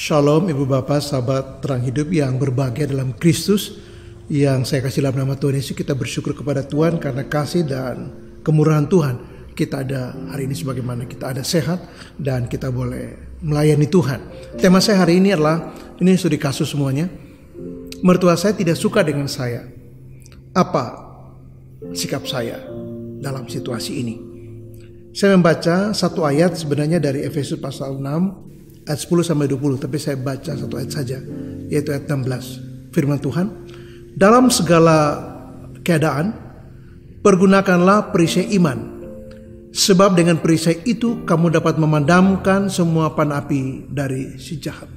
Shalom Ibu Bapak, sahabat terang hidup yang berbahagia dalam Kristus, yang saya kasih dalam nama Tuhan Yesus. Kita bersyukur kepada Tuhan karena kasih dan kemurahan Tuhan. Kita ada hari ini sebagaimana kita ada sehat dan kita boleh melayani Tuhan. Tema saya hari ini adalah, ini sudah kasus semuanya, mertua saya tidak suka dengan saya. Apa sikap saya dalam situasi ini? Saya membaca satu ayat sebenarnya dari Efesus pasal 6 ayat 10 sampai 20, tapi saya baca satu ayat saja, yaitu ayat 16. Firman Tuhan, dalam segala keadaan pergunakanlah perisai iman, sebab dengan perisai itu kamu dapat memadamkan semua panah api dari si jahat.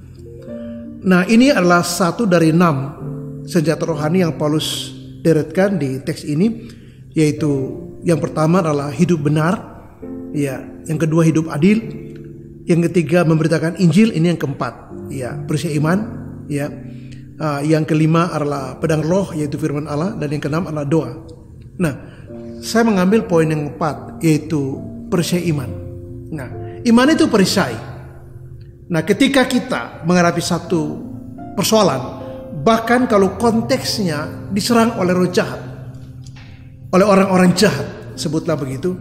Nah, ini adalah satu dari 6 senjata rohani yang Paulus deretkan di teks ini, yaitu yang pertama adalah hidup benar, ya, yang kedua hidup adil, yang ketiga memberitakan Injil, ini yang keempat, ya, perisai iman, ya. Yang kelima adalah pedang roh, yaitu firman Allah, dan yang keenam adalah doa. Nah, saya mengambil poin yang keempat, yaitu perisai iman. Nah, iman itu perisai. Nah, ketika kita menghadapi satu persoalan, bahkan kalau konteksnya diserang oleh roh jahat, oleh orang-orang jahat, sebutlah begitu,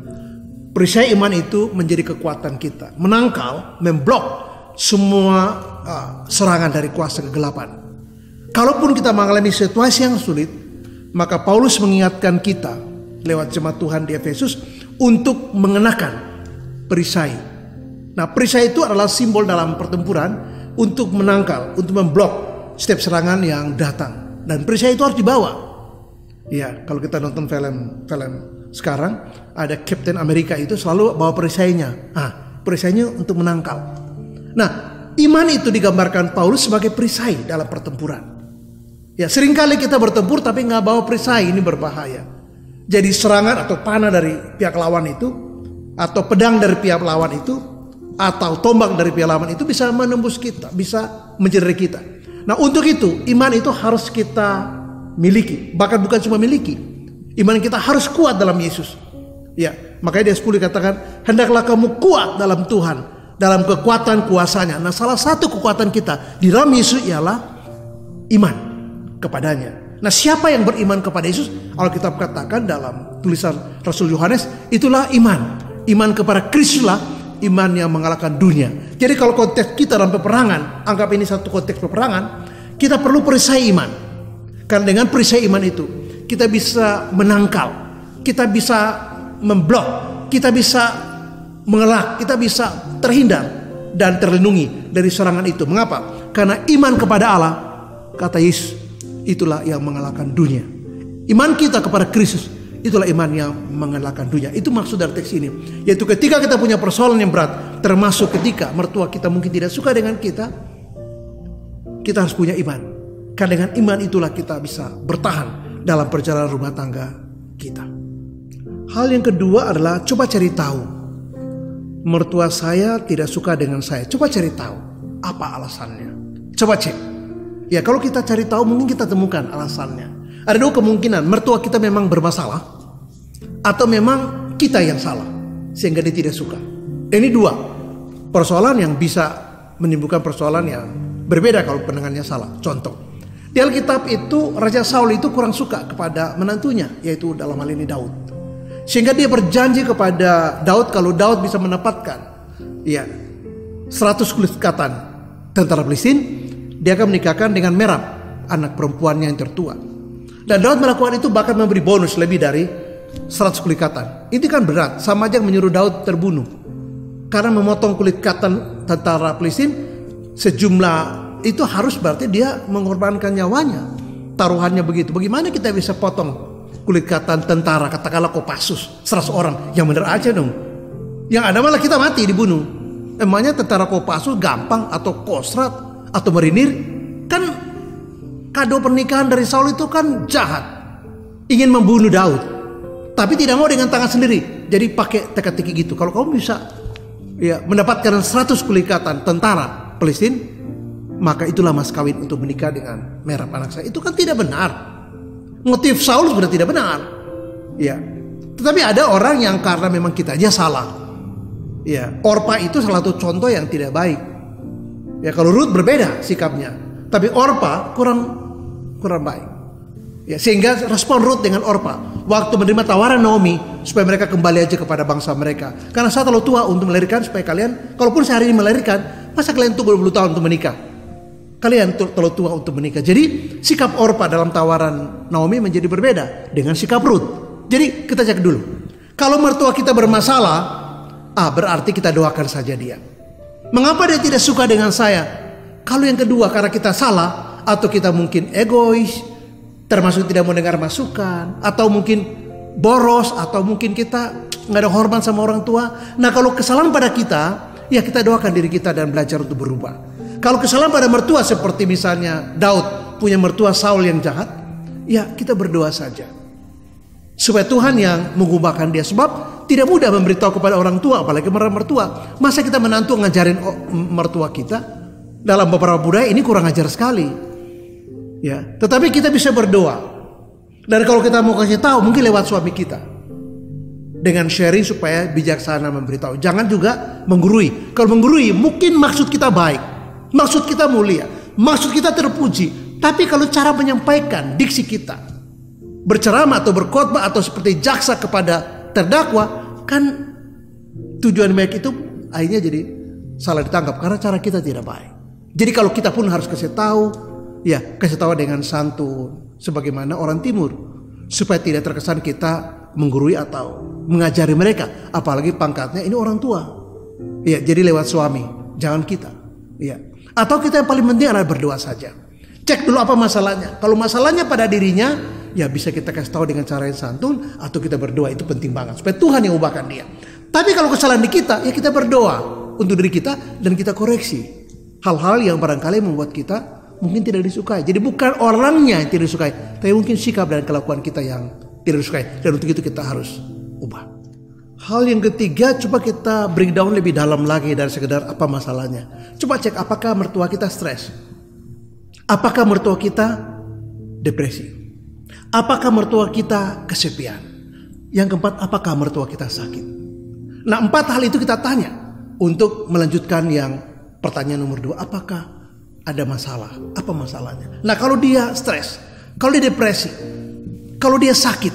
perisai iman itu menjadi kekuatan kita, menangkal, memblok semua serangan dari kuasa kegelapan. Kalaupun kita mengalami situasi yang sulit, maka Paulus mengingatkan kita lewat jemaat Tuhan di Efesus untuk mengenakan perisai. Nah, perisai itu adalah simbol dalam pertempuran untuk menangkal, untuk memblok setiap serangan yang datang. Dan perisai itu harus dibawa. Ya, kalau kita nonton film sekarang ada Captain America itu selalu bawa perisainya. Perisainya untuk menangkal. Nah, iman itu digambarkan Paulus sebagai perisai dalam pertempuran. Ya, seringkali kita bertempur tapi nggak bawa perisai, ini berbahaya. Jadi serangan atau panah dari pihak lawan itu, atau pedang dari pihak lawan itu, atau tombak dari pihak lawan itu bisa menembus kita, bisa mencederai kita. Nah, untuk itu iman itu harus kita miliki. Bahkan bukan cuma miliki, iman kita harus kuat dalam Yesus. Ya, makanya di 10 dikatakan, hendaklah kamu kuat dalam Tuhan, dalam kekuatan kuasanya. Nah, salah satu kekuatan kita di dalam Yesus ialah iman kepadanya. Nah, siapa yang beriman kepada Yesus? Alkitab katakan dalam tulisan Rasul Yohanes, itulah iman. Iman kepada Kristuslah iman yang mengalahkan dunia. Jadi kalau konteks kita dalam peperangan, anggap ini satu konteks peperangan, kita perlu perisai iman. Karena dengan perisai iman itu kita bisa menangkal, kita bisa memblok, kita bisa mengelak, kita bisa terhindar dan terlindungi dari serangan itu. Mengapa? Karena iman kepada Allah, kata Yesus, itulah yang mengalahkan dunia. Iman kita kepada Kristus, itulah iman yang mengalahkan dunia. Itu maksud dari teks ini. Yaitu ketika kita punya persoalan yang berat, termasuk ketika mertua kita mungkin tidak suka dengan kita harus punya iman. Karena dengan iman itulah kita bisa bertahan dalam perjalanan rumah tangga kita. Hal yang kedua adalah coba cari tahu. Mertua saya tidak suka dengan saya. Coba cari tahu apa alasannya. Coba cek. Ya, kalau kita cari tahu mungkin kita temukan alasannya. Ada dua kemungkinan, mertua kita memang bermasalah atau memang kita yang salah sehingga dia tidak suka. Ini dua persoalan yang bisa menimbulkan persoalan yang berbeda kalau pendengarnya salah. Contoh, di Alkitab itu Raja Saul itu kurang suka kepada menantunya, yaitu dalam hal ini Daud. Sehingga dia berjanji kepada Daud kalau Daud bisa mendapatkan 100 kulit katan tentara Filistin, dia akan menikahkan dengan Merab, anak perempuannya yang tertua. Dan Daud melakukan itu, bahkan memberi bonus lebih dari 100 kulit katan. Ini kan berat, sama aja menyuruh Daud terbunuh. Karena memotong kulit katan tentara Filistin sejumlah itu harus berarti dia mengorbankan nyawanya. Taruhannya begitu. Bagaimana kita bisa potong kulit katan tentara, katakanlah Kopassus 100 orang? Yang benar aja dong. Yang ada malah kita mati dibunuh. Emangnya tentara Kopassus gampang, atau Kosrat atau Marinir? Kan kado pernikahan dari Saul itu kan jahat, ingin membunuh Daud, tapi tidak mau dengan tangan sendiri. Jadi pakai teka-teki gitu. Kalau kamu bisa mendapatkan 100 kulit katan tentara Palestina, maka itulah mas kawin untuk menikah dengan Merab anak saya. Itu kan tidak benar. Motif Saul sudah tidak benar. Ya, tetapi ada orang yang karena memang kita aja salah. Ya, Orpa itu salah satu contoh yang tidak baik. Ya kalau Rut berbeda sikapnya, tapi Orpa kurang baik. Ya, sehingga respon Rut dengan Orpa waktu menerima tawaran Naomi supaya mereka kembali aja kepada bangsa mereka. Karena saya terlalu tua untuk melahirkan, supaya kalian, kalaupun saya hari ini melahirkan, masa kalian tunggu 20 tahun untuk menikah? Kalian terlalu tua untuk menikah. Jadi sikap Orpa dalam tawaran Naomi menjadi berbeda dengan sikap Rut. Jadi kita cek dulu. Kalau mertua kita bermasalah, berarti kita doakan saja dia. Mengapa dia tidak suka dengan saya? Kalau yang kedua karena kita salah, atau kita mungkin egois, termasuk tidak mendengar masukan, atau mungkin boros, atau mungkin kita nggak ada hormat sama orang tua. Nah kalau kesalahan pada kita, ya kita doakan diri kita dan belajar untuk berubah. Kalau kesalahan pada mertua seperti misalnya Daud punya mertua Saul yang jahat, ya kita berdoa saja supaya Tuhan yang mengubahkan dia. Sebab tidak mudah memberitahu kepada orang tua, apalagi mertua. Masa kita menantu ngajarin mertua kita? Dalam beberapa budaya ini kurang ajar sekali. Ya, tetapi kita bisa berdoa. Dan kalau kita mau kasih tahu, mungkin lewat suami kita, dengan sharing supaya bijaksana memberitahu. Jangan juga menggurui. Kalau menggurui, mungkin maksud kita baik, maksud kita mulia, maksud kita terpuji. Tapi kalau cara menyampaikan diksi kita, berceramah atau berkhotbah atau seperti jaksa kepada terdakwa, kan tujuan baik itu akhirnya jadi salah ditangkap karena cara kita tidak baik. Jadi kalau kita pun harus kasih tahu, ya kasih tahu dengan santun sebagaimana orang timur, supaya tidak terkesan kita menggurui atau mengajari mereka, apalagi pangkatnya ini orang tua. Ya, jadi lewat suami, jangan kita. Ya. Atau kita yang paling penting adalah berdoa saja. Cek dulu apa masalahnya. Kalau masalahnya pada dirinya, ya bisa kita kasih tahu dengan cara yang santun, atau kita berdoa, itu penting banget supaya Tuhan yang ubahkan dia. Tapi kalau kesalahan di kita, ya kita berdoa untuk diri kita dan kita koreksi hal-hal yang barangkali membuat kita mungkin tidak disukai. Jadi bukan orangnya yang tidak disukai, tapi mungkin sikap dan kelakuan kita yang tidak disukai. Dan untuk itu kita harus ubah. Hal yang ketiga, coba kita breakdown lebih dalam lagi dari sekedar apa masalahnya. Coba cek apakah mertua kita stres, apakah mertua kita depresi, apakah mertua kita kesepian. Yang keempat, apakah mertua kita sakit. Nah 4 hal itu kita tanya untuk melanjutkan yang pertanyaan nomor 2, apakah ada masalah? Apa masalahnya? Nah kalau dia stres, kalau dia depresi, kalau dia sakit,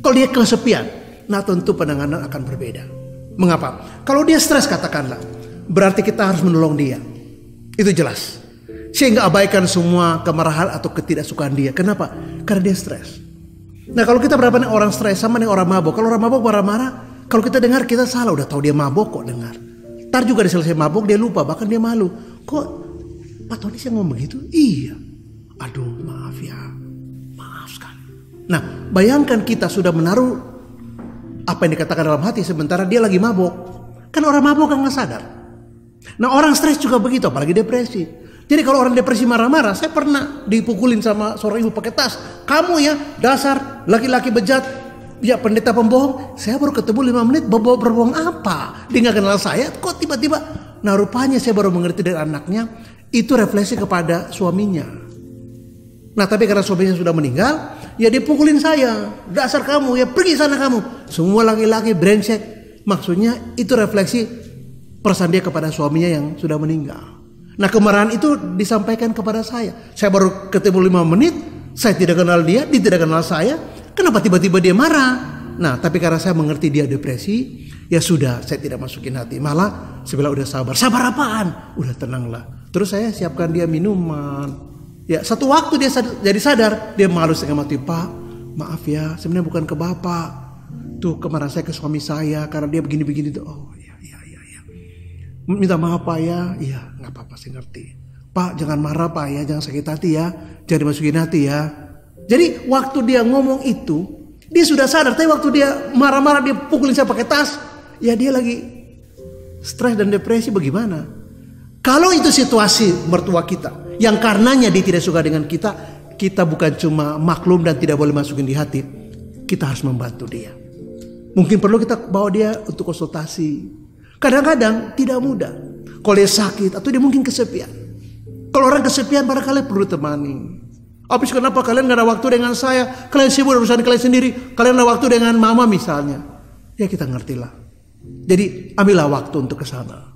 kalau dia kesepian, nah tentu penanganan akan berbeda. Mengapa? Kalau dia stres katakanlah, berarti kita harus menolong dia. Itu jelas. Sehingga abaikan semua kemarahan atau ketidaksukaan dia. Kenapa? Karena dia stres. Nah kalau kita berhadapan dengan orang stres sama dengan orang mabuk. Kalau orang mabuk marah-marah, kalau kita dengar kita salah, udah tahu dia mabuk kok dengar. Ntar juga dia selesai mabuk dia lupa, bahkan dia malu. Kok Pak Tony sih ngomong begitu? Iya. Aduh maaf ya, maaf sekali. Nah bayangkan kita sudah menaruh apa yang dikatakan dalam hati sementara dia lagi mabuk. Kan orang mabuk kan nggak sadar. Nah orang stres juga begitu, apalagi depresi. Jadi kalau orang depresi marah-marah, saya pernah dipukulin sama seorang ibu pakai tas. Kamu ya dasar laki-laki bejat, ya pendeta pembohong. Saya baru ketemu 5 menit, berbohong apa? Dia nggak kenal saya, kok tiba-tiba. Nah rupanya saya baru mengerti dari anaknya, itu refleksi kepada suaminya. Nah tapi karena suaminya sudah meninggal, ya dia pukulin saya. Dasar kamu, ya pergi sana kamu. Semua laki-laki brengsek. Maksudnya itu refleksi perasaan dia kepada suaminya yang sudah meninggal. Nah kemarahan itu disampaikan kepada saya. Saya baru ketemu 5 menit, saya tidak kenal dia tidak kenal saya. Kenapa tiba-tiba dia marah? Nah tapi karena saya mengerti dia depresi, ya sudah saya tidak masukin hati. Malah saya bilang udah sabar. Sabar apaan? Udah tenanglah. Terus saya siapkan dia minuman. Ya satu waktu dia jadi sadar, dia malu setengah mati. Pak maaf ya, sebenarnya bukan ke bapak. Tuh kemarahan saya ke suami saya karena dia begini-begini tuh. Oh iya. Minta maaf Pak ya. Iya gak apa-apa saya ngerti. Pak jangan marah Pak ya, jangan sakit hati ya, jangan dimasukin hati ya. Jadi waktu dia ngomong itu, dia sudah sadar. Tapi waktu dia marah-marah, dia pukulin saya pakai tas, ya dia lagi stres dan depresi. Bagaimana? Kalau itu situasi mertua kita, yang karenanya dia tidak suka dengan kita, kita bukan cuma maklum dan tidak boleh masukin di hati, kita harus membantu dia. Mungkin perlu kita bawa dia untuk konsultasi. Kadang-kadang tidak mudah. Kalau dia sakit atau dia mungkin kesepian. Kalau orang kesepian barangkali perlu temani. Habis kenapa kalian gak ada waktu dengan saya? Kalian sibuk urusan kalian sendiri. Kalian ada waktu dengan mama misalnya. Ya kita ngertilah. Jadi ambillah waktu untuk ke sana.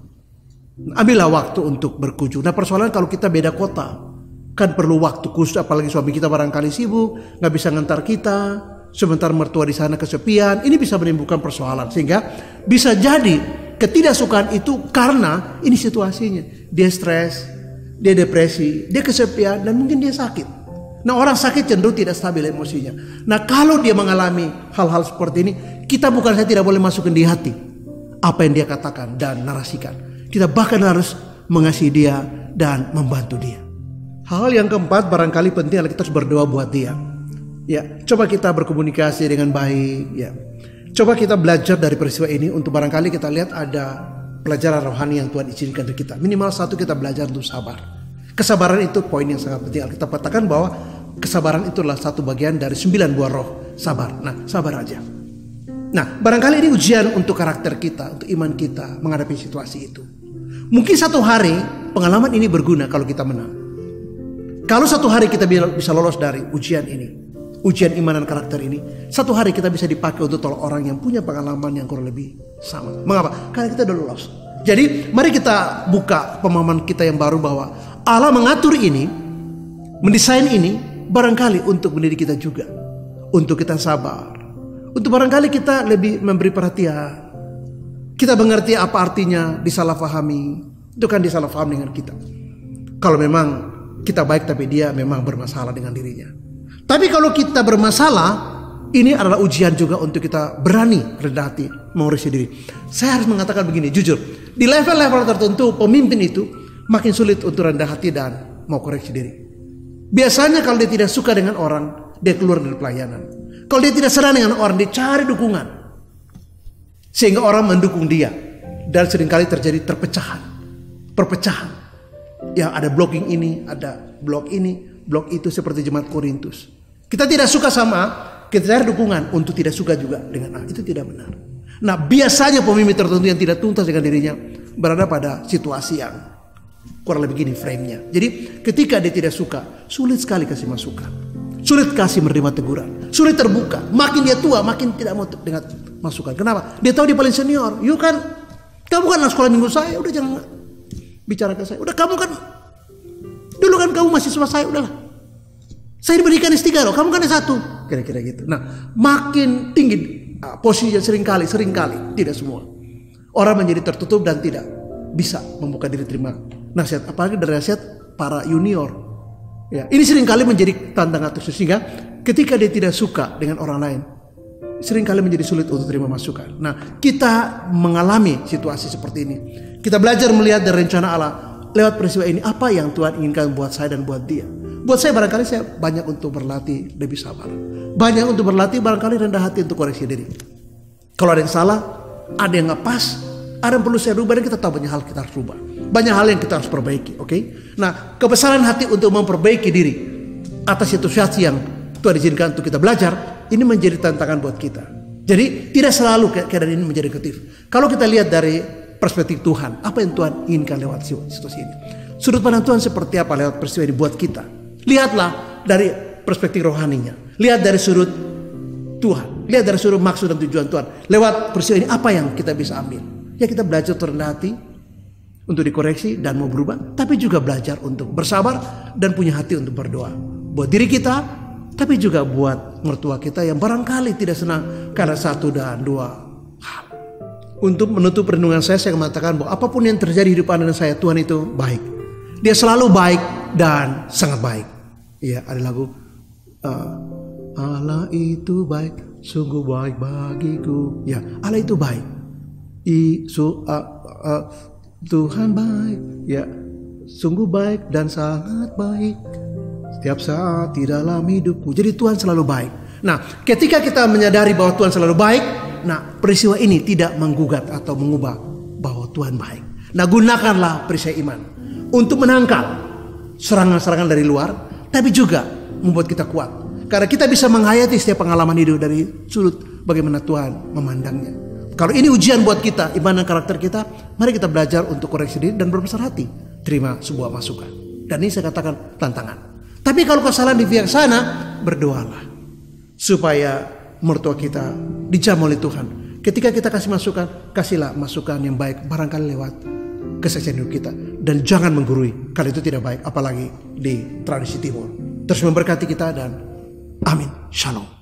Ambillah waktu untuk berkunjung. Nah persoalan kalau kita beda kota, kan perlu waktu khusus, apalagi suami kita barangkali sibuk, nggak bisa ngantar kita, sementara mertua di sana kesepian. Ini bisa menimbulkan persoalan, sehingga bisa jadi ketidaksukaan itu karena ini situasinya. Dia stres, dia depresi, dia kesepian, dan mungkin dia sakit. Nah orang sakit cenderung tidak stabil emosinya. Nah kalau dia mengalami hal-hal seperti ini, kita bukan saja tidak boleh masukkan di hati apa yang dia katakan dan narasikan. Kita bahkan harus mengasihi dia dan membantu dia. Hal yang keempat barangkali penting adalah kita harus berdoa buat dia. Ya, coba kita berkomunikasi dengan baik. Ya, coba kita belajar dari peristiwa ini untuk barangkali kita lihat ada pelajaran rohani yang Tuhan izinkan untuk kita. Minimal satu, kita belajar untuk sabar. Kesabaran itu poin yang sangat penting. Kita katakan bahwa kesabaran itulah satu bagian dari 9 buah roh sabar. Nah, sabar aja. Nah, barangkali ini ujian untuk karakter kita, untuk iman kita menghadapi situasi itu. Mungkin satu hari pengalaman ini berguna kalau kita menang. Kalau satu hari kita bisa lolos dari ujian ini, ujian iman dan karakter ini, satu hari kita bisa dipakai untuk tolong orang yang punya pengalaman yang kurang lebih sama. Mengapa? Karena kita udah lolos. Jadi mari kita buka pemahaman kita yang baru bahwa Allah mengatur ini, mendesain ini barangkali untuk mendidik kita juga, untuk kita sabar, untuk barangkali kita lebih memberi perhatian. Kita mengerti apa artinya disalahpahami. Itu kan disalahpaham dengan kita. Kalau memang kita baik tapi dia memang bermasalah dengan dirinya. Tapi kalau kita bermasalah, ini adalah ujian juga untuk kita berani rendah hati mengoreksi diri. Saya harus mengatakan begini, jujur. Di level-level tertentu pemimpin itu makin sulit untuk rendah hati dan mau koreksi diri. Biasanya kalau dia tidak suka dengan orang, dia keluar dari pelayanan. Kalau dia tidak senang dengan orang, dia cari dukungan. Sehingga orang mendukung dia. Dan seringkali terjadi perpecahan. Ya ada blocking ini, ada blok ini, blok itu seperti jemaat Korintus. Kita tidak suka sama, kita cari dukungan untuk tidak suka juga dengan itu tidak benar. Nah biasanya pemimpin tertentu yang tidak tuntas dengan dirinya berada pada situasi yang kurang lebih gini frame-nya. Jadi ketika dia tidak suka, sulit sekali kasih masukan. Sulit kasih menerima teguran. Sulit terbuka. Makin dia tua, makin tidak mau dengar masukan. Kenapa? Dia tahu dia paling senior. You kan, kamu kan anak sekolah minggu saya, udah jangan bicara ke saya. Udah kamu kan, dulu kan kamu mahasiswa saya, udahlah. Saya diberikan S3 loh, kamu kan S1. Kira-kira gitu. Nah, makin tinggi posisinya seringkali, tidak semua. Orang menjadi tertutup dan tidak bisa membuka diri terima nasihat. Apalagi dari nasihat para junior. Ya, ini seringkali menjadi tantangan tersendiri. Sehingga ketika dia tidak suka dengan orang lain, seringkali menjadi sulit untuk terima masukan. Nah, kita mengalami situasi seperti ini. Kita belajar melihat dari rencana Allah lewat peristiwa ini. Apa yang Tuhan inginkan buat saya dan buat dia. Buat saya barangkali saya banyak untuk berlatih lebih sabar. Banyak untuk berlatih barangkali rendah hati untuk koreksi diri. Kalau ada yang salah, ada yang nggak pas, ada yang perlu saya rubah, dan kita tahu banyak hal kita harus rubah. Banyak hal yang kita harus perbaiki, oke? Nah, kebesaran hati untuk memperbaiki diri atas situasi yang Tuhan izinkan untuk kita belajar, ini menjadi tantangan buat kita. Jadi tidak selalu keadaan ini menjadi negatif. Kalau kita lihat dari perspektif Tuhan, apa yang Tuhan inginkan lewat situasi ini? Sudut pandang Tuhan seperti apa lewat peristiwa ini buat kita? Lihatlah dari perspektif rohaninya. Lihat dari sudut Tuhan. Lihat dari sudut maksud dan tujuan Tuhan. Lewat peristiwa ini apa yang kita bisa ambil? Ya kita belajar rendah hati untuk dikoreksi dan mau berubah. Tapi juga belajar untuk bersabar dan punya hati untuk berdoa. Buat diri kita, tapi juga buat mertua kita yang barangkali tidak senang karena satu dan dua hal. Untuk menutup renungan saya mengatakan bahwa apapun yang terjadi di hidup Anda dan saya, Tuhan itu baik. Dia selalu baik dan sangat baik. Iya, ada lagu Allah itu baik, sungguh baik bagiku. Ya, Allah itu baik. Tuhan baik, ya, sungguh baik dan sangat baik. Setiap saat di dalam hidupku. Jadi Tuhan selalu baik. Nah, ketika kita menyadari bahwa Tuhan selalu baik, nah peristiwa ini tidak menggugat atau mengubah bahwa Tuhan baik. Nah, gunakanlah peristiwa iman untuk menangkal serangan-serangan dari luar, tapi juga membuat kita kuat. Karena kita bisa menghayati setiap pengalaman hidup dari sudut bagaimana Tuhan memandangnya. Kalau ini ujian buat kita, iman dan karakter kita, mari kita belajar untuk koreksi diri dan berbesar hati. Terima sebuah masukan. Dan ini saya katakan tantangan. Tapi kalau kesalahan di pihak sana, berdoalah. Supaya mertua kita dijamah oleh Tuhan. Ketika kita kasih masukan, kasihlah masukan yang baik. Barangkali lewat kesaksian hidup kita. Dan jangan menggurui, karena itu tidak baik, apalagi di tradisi timur. Terus memberkati kita dan amin. Shalom.